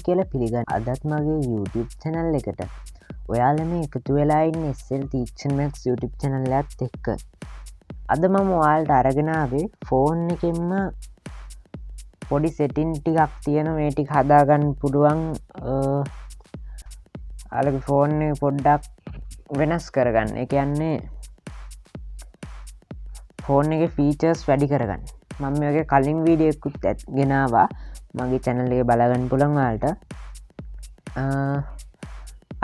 කියලා පිළිගන්න. අදත් මගේ YouTube channel එකට ඔයාලා මේ එකතු වෙලා ඉන්නේ thikshana YouTube channel එකත් එක්ක. අද මම ඔයාලට අරගෙන ආවේ ෆෝන් එකෙන්ම පොඩි setting ටිකක් තියෙනවා මේ ටික හදාගන්න පුළුවන් ඔයාලගේ ෆෝන් එක පොඩ්ඩක් වෙනස් කරගන්න. ඒ කියන්නේ ෆෝන් එකේ features වැඩි කරගන්න. මම මේ වගේ කලින් වීඩියෝ එකකුත් ගෙනාවා. මගේ channel එක බලගන්න පුළුවන් ඔයාලට.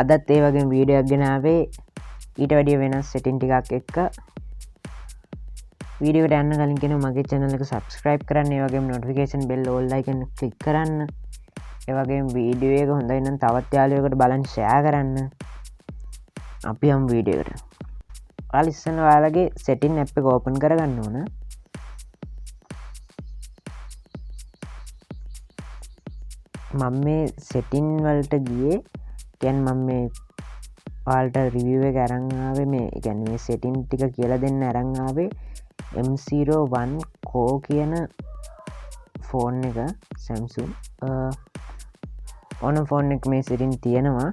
අදත් ඒ වගේ වීඩියෝ එකක් ගෙනාවේ ඊට වැඩිය වෙනස් setting ටිකක් එක්ක. වීඩියෝ එකට යන්න කලින් කියනවා මගේ channel එක subscribe කරන්න, ඒ වගේම notification bell all icon click කරන්න. ඒ වගේම වීඩියෝ එක හොඳයි නම් තවත් යාළුවෙකුට බලන්න share කරන්න. අපි යමු වීඩියෝ එකට. ඔයාලා ඉස්සෙල්ලා ඔයාලගේ setting app එක open කරගන්න ඕන. මම මේ setting වලට ගියේ කියන්නේ මම මේ ඔයාලට review එක අරන් ආවේ මේ කියන්නේ මේ setting ටික කියලා දෙන්න අරන් ආවේ M01 Core කියන ෆෝන් එක Samsung ඕන ෆෝන් එක මේ setting තියෙනවා.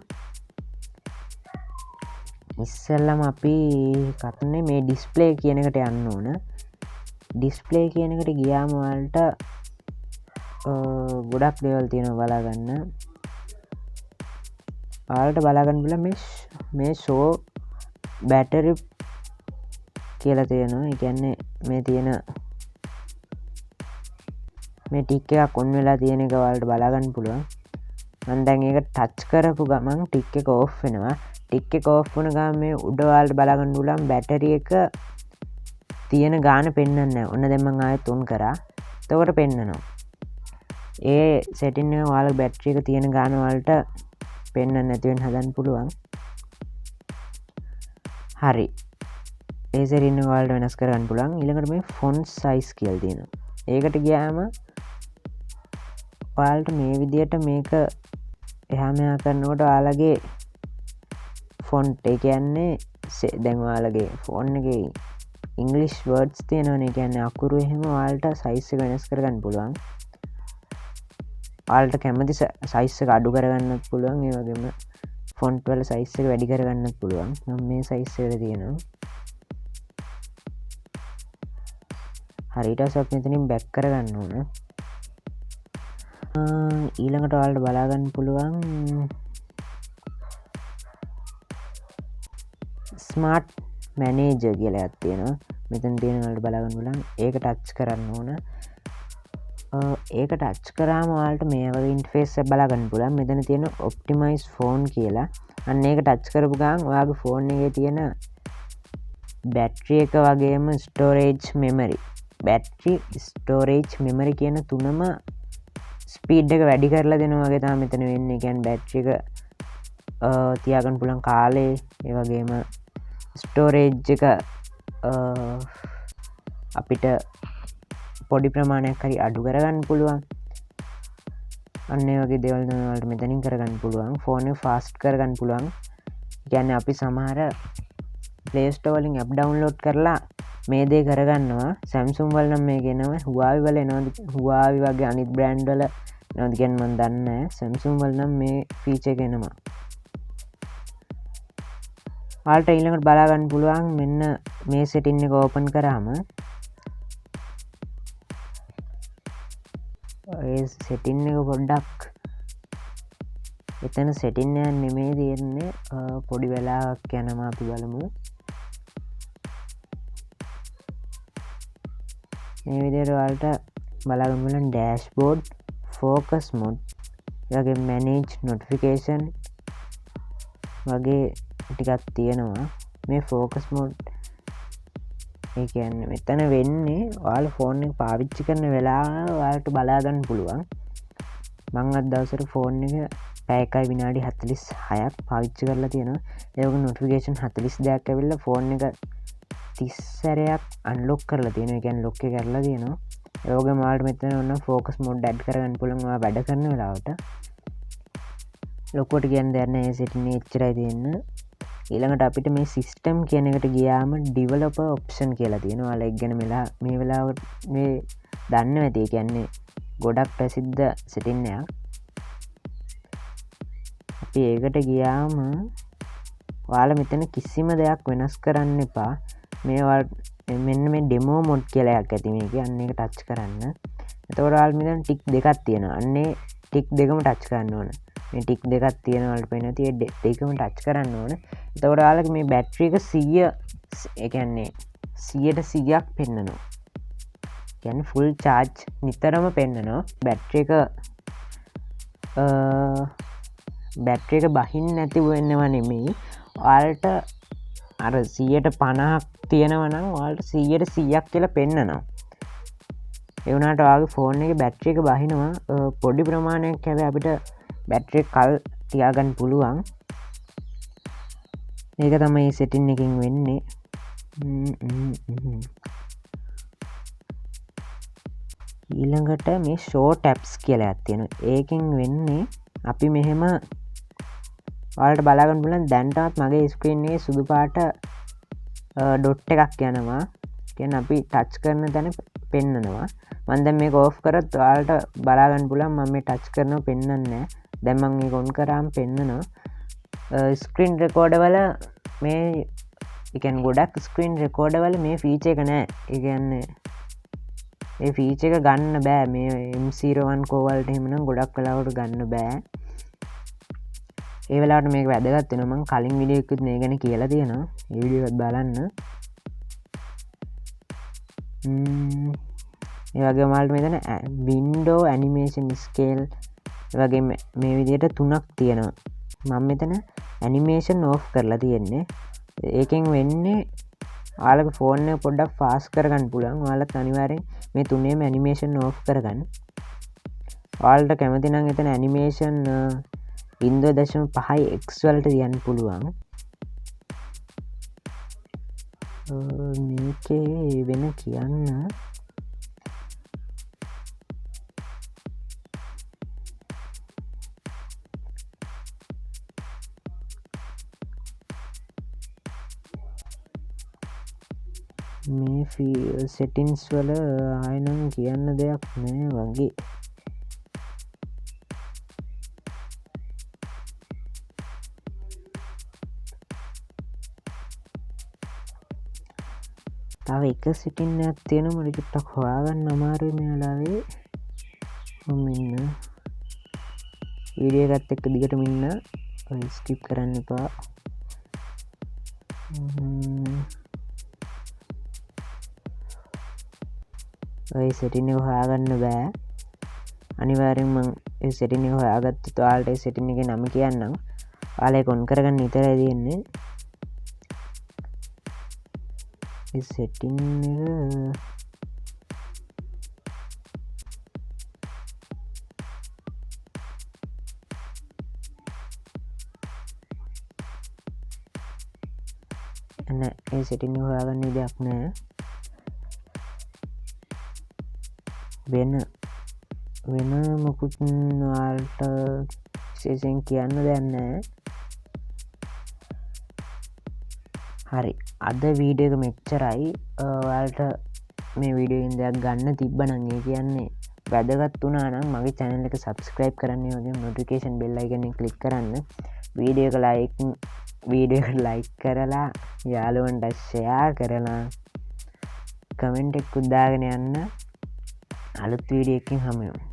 ඉස්සෙල්ලාම අපි කතන්නේ මේ display කියන එකට යන්න ඕන. display කියන එකට ගියාම ඔයාලට ගොඩක් දේවල් තියෙනවා බලාගන්න. ඔයාලට බලාගන්න බල මේ show battery කියලා තියෙනවා. ඒ කියන්නේ මේ තියෙන මේ ටික් එකක් ඔන් වෙලා තියෙන එක ඔයාලට බලාගන්න පුළුවන්. මම දැන් ඒක ටච් කරපු ගමන් ටික් එක ඕෆ් වෙනවා. ටික් එක ඕෆ් වුණ ගමන් මේ උඩ ඔයාලට බලාගන්න පුළුවන් බැටරි එක තියෙන ගාන පෙන්වන්නේ නැහැ. ඔන්න දැන් මම ආයෙත් ඔන් කරා. එතකොට පෙන්වනවා. ඒ setting එක ඔයාලගේ බැටරි එක තියෙන ගාන වලට පෙන්වන්න නැති වෙන්න හදන්න පුළුවන්. හරි. ඒ setting එක ඔයාලට වෙනස් කරගන්න පුළුවන්. ඊළඟට මේ font size කියලා තියෙනවා. ඒකට ගියාම ඔයාලට මේ විදියට මේක එහා මෙහා කරනකොට ඔයාලගේ font ඒ කියන්නේ දැන් ඔයාලගේ phone එකේ English words තියෙනවනේ. ඒ කියන්නේ අකුරු එහෙම ඔයාලට size එක වෙනස් කරගන්න පුළුවන්. ඔයාලට කැමති size එක අඩු කරගන්නත් පුළුවන්. ඒ වගේම font වල size එක වැඩි කරගන්නත් පුළුවන්. මම මේ size එකට තියෙනවා. හරියට අපි මෙතනින් back කරගන්න ඕන. ඊළඟට ඔයාලට බලාගන්න පුළුවන් smart manager කියලා එකක් තියෙනවා. මෙතන තියෙන වලට බලාගන්න පුළුවන්. ඒක ටච් කරන්න ඕන. ඒක ටච් කරාම ඔයාලට මේ වගේ ඉන්ටර්ෆේස් එක බලාගන්න පුළුවන්. මෙතන තියෙන optimize phone කියලා. අන්න ඒක ටච් කරපු ගමන් ඔයාගේ ෆෝන් එකේ තියෙන බැටරි එක වගේම storage memory කියන තුනම ස්පීඩ් එක වැඩි කරලා දෙනවා වගේ තමයි මෙතන වෙන්නේ. ඒ කියන්නේ බැටරි එක තියාගන්න පුළුවන් කාලේ, ඒ වගේම ස්ටෝරේජ් එක අපිට පොඩි ප්‍රමාණයක් හරි අඩු කරගන්න පුළුවන්. අන්න ඒ වගේ දේවල් තමයි ඔයාලට මෙතනින් කරගන්න පුළුවන්. ෆෝන් එක ෆාස්ට් කරගන්න පුළුවන්. කියන්නේ අපි සමහර Play Store වලින් app download කරලා මේ දේ කරගන්නවා. Samsung වල නම් මේක එනවා. Huawei වල එනවද? Huawei වගේ අනිත් brand වල එනවද කියන්නේ මම දන්නේ නැහැ. Samsung වල නම් මේ feature එක එනවා. ඔයාලට ඊළඟට බලා ගන්න පුළුවන් මෙන්න මේ setting එක open කරාම ඒ setting එක පොඩ්ඩක් එතන setting එක නෙමෙයි තියෙන්නේ. පොඩි වෙලාවක් යනවා අපි බලමු. මේ විදිහට ඔයාලට බලා ගන්න පුළුවන් dashboard, focus mode, ඊළඟ manage notification වගේ ටිකක් තියෙනවා. මේ focus mode ඒ කියන්නේ මෙතන වෙන්නේ ඔයාලා ෆෝන් එක පාවිච්චි කරන වෙලාව ඔයාලට බලා ගන්න පුළුවන්. මම අද දවසට ෆෝන් එක පැය 1 විනාඩි 46ක් පාවිච්චි කරලා තියෙනවා. ඒ වගේ notification 42ක් ඇවිල්ලා ෆෝන් එක 30 සැරයක් unlock කරලා තියෙනවා. ඒ කියන්නේ lock එක කරලා තියෙනවා. ඒ වගේම ඔයාලට මෙතන ඔන්න focus mode add කරගන්න පුළුවන් ඔයා වැඩ කරන වෙලාවට. ලොකුවට කියන්න දෙයක් නැහැ. ඒ setting එක එච්චරයි තියෙන්නේ. ඊළඟට අපිට මේ සිස්ටම් කියන එකට ගියාම ඩිවලොපර් ඔප්ෂන් කියලා තියෙනවා. ඔයාලා ඒක ගැන මේ වෙලාවට මේ දන්නවා ඇති. ඒ කියන්නේ ගොඩක් ප්‍රසිද්ධ setting එකක්. අපි ඒකට ගියාම ඔයාලා මෙතන කිසිම දෙයක් වෙනස් කරන්න එපා. මෙන්න මේ ඩෙමෝ මොඩ් කියලා එකක් ඇති මේක. අන්න ඒක ටච් කරන්න. එතකොට ඔයාලා මෙතන ටික් දෙකක් තියෙනවා. අන්නේ ටික් දෙකම ටච් කරන්න ඕන. මේ ටික් දෙකක් තියෙනවා වලට පේනවා. ඒ දෙකම ටච් කරන්න ඕන. එතකොට ඔයාලගේ මේ බැටරි එක 100 ඒ කියන්නේ 100ක් පෙන්නනවා. කියන්නේ ෆුල් චාර්ජ් නිතරම පෙන්නනවා. බැටරි එක බහින්න නැති වෙන්නව නෙමෙයි. ඔයාලට අර 150ක් තියෙනවා නම් ඔයාලට 100ක් කියලා පෙන්නනවා. ඒ වුණාට ඔයාගේ ෆෝන් එකේ බැටරි එක බහිනවා පොඩි ප්‍රමාණයක්. හැබැයි අපිට බැටරි කල් තියාගන්න පුළුවන්. ඒක තමයි සෙටින් එකකින් වෙන්නේ. ඊළඟට මේ ෂෝ ටැප්ස් කියලා එකක් තියෙනවා. ඒකෙන් වෙන්නේ අපි මෙහෙම ඔයාලට බලාගන්න පුළුවන්. දැන්ටමත් මගේ ස්ක්‍රීන් එකේ සුදු පාට ඩොට් එකක් යනවා. කියන්නේ අපි ටච් කරන තැන පෙන්නනවා. මම දැන් මේක ඕෆ් කරත් ඔයාලට බලාගන්න පුළුවන් මම මේ ටච් කරනව පෙන්නන්නේ නැහැ. දැන් මම මේක ඔන් කරාම පෙන්නනවා. ස්ක්‍රීන් රෙකෝඩර් වල මේ ඒ කියන්නේ ගොඩක් ස්ක්‍රීන් රෙකෝඩර් වල මේ ෆීචර් එක නැහැ. ඒ කියන්නේ ඒ ෆීචර් එක ගන්න බෑ. මේ M01 Core වලට එහෙම නම් ගොඩක් වෙලාවට ගන්න බෑ. ඒ වෙලාවට මේක වැදගත් වෙනවා. මම කලින් වීඩියෝ එකකුත් මේ ගැන කියලා තියෙනවා. ඒ වීඩියෝ එකත් බලන්න. ඒ වගේම ඔයාලට මෙතන window animation scale ඒ වගේ මේ විදිහට තුනක් තියෙනවා. මම මෙතන animation off කරලා තියෙන්නේ. ඒකෙන් වෙන්නේ ඔයාලගේ ෆෝන් එක පොඩ්ඩක් ෆාස්ට් කරගන්න පුළුවන්. ඔයාලත් අනිවාර්යෙන් මේ තුනේම animation off කරගන්න. ඔයාලට කැමති නම් එතන animation 0.5x වලට තියන්න පුළුවන්. මේකේ වෙන කියන්න මේ සෙටින්ස් වල ආයෙනම් කියන්න දෙයක් නෑ වගේ. තව එක සිටින් එකක් තියෙනවා. මට චුට්ටක් හොයාගන්න අමාරුයි මේ වෙලාවේ. මෙන්න වීඩියෝ එකත් එක්ක දිගටම ඉන්න. ඔය ස්කිප් කරන්න එපා. ඔය සෙටින් එක හොයාගන්න බෑ. අනිවාර්යෙන් මම ඒ සෙටින් එක හොයාගත්තොත් ඔයාලට ඒ සෙටින් එකේ නම කියන්නම්. ඔයාලා ඒක ඔන් කරගන්න විතරයි තියෙන්නේ. ඒ සෙටින් එක නෑ. ඒ සෙටින් එක හොයාගන්න විදියක් නෑ. වෙන මොකුත් ඔයාලට විශේෂයෙන් කියන්න දෙයක් නෑ. හරි, අද වීඩියෝ එක මෙච්චරයි. ඔයාලට මේ වීඩියෝ එකෙන් දෙයක් ගන්න තිබ්බනම් ඒ කියන්නේ වැදගත් වුණා නම් මගේ channel එක subscribe කරන්න. ඒ වගේම notification bell icon එක click කරන්න. වීඩියෝ එක like කරලා යාළුවන්ට share කරලා comment එකක් දාගෙන යන්න. අලුත් වීඩියෝ එකකින් හමු වෙමු.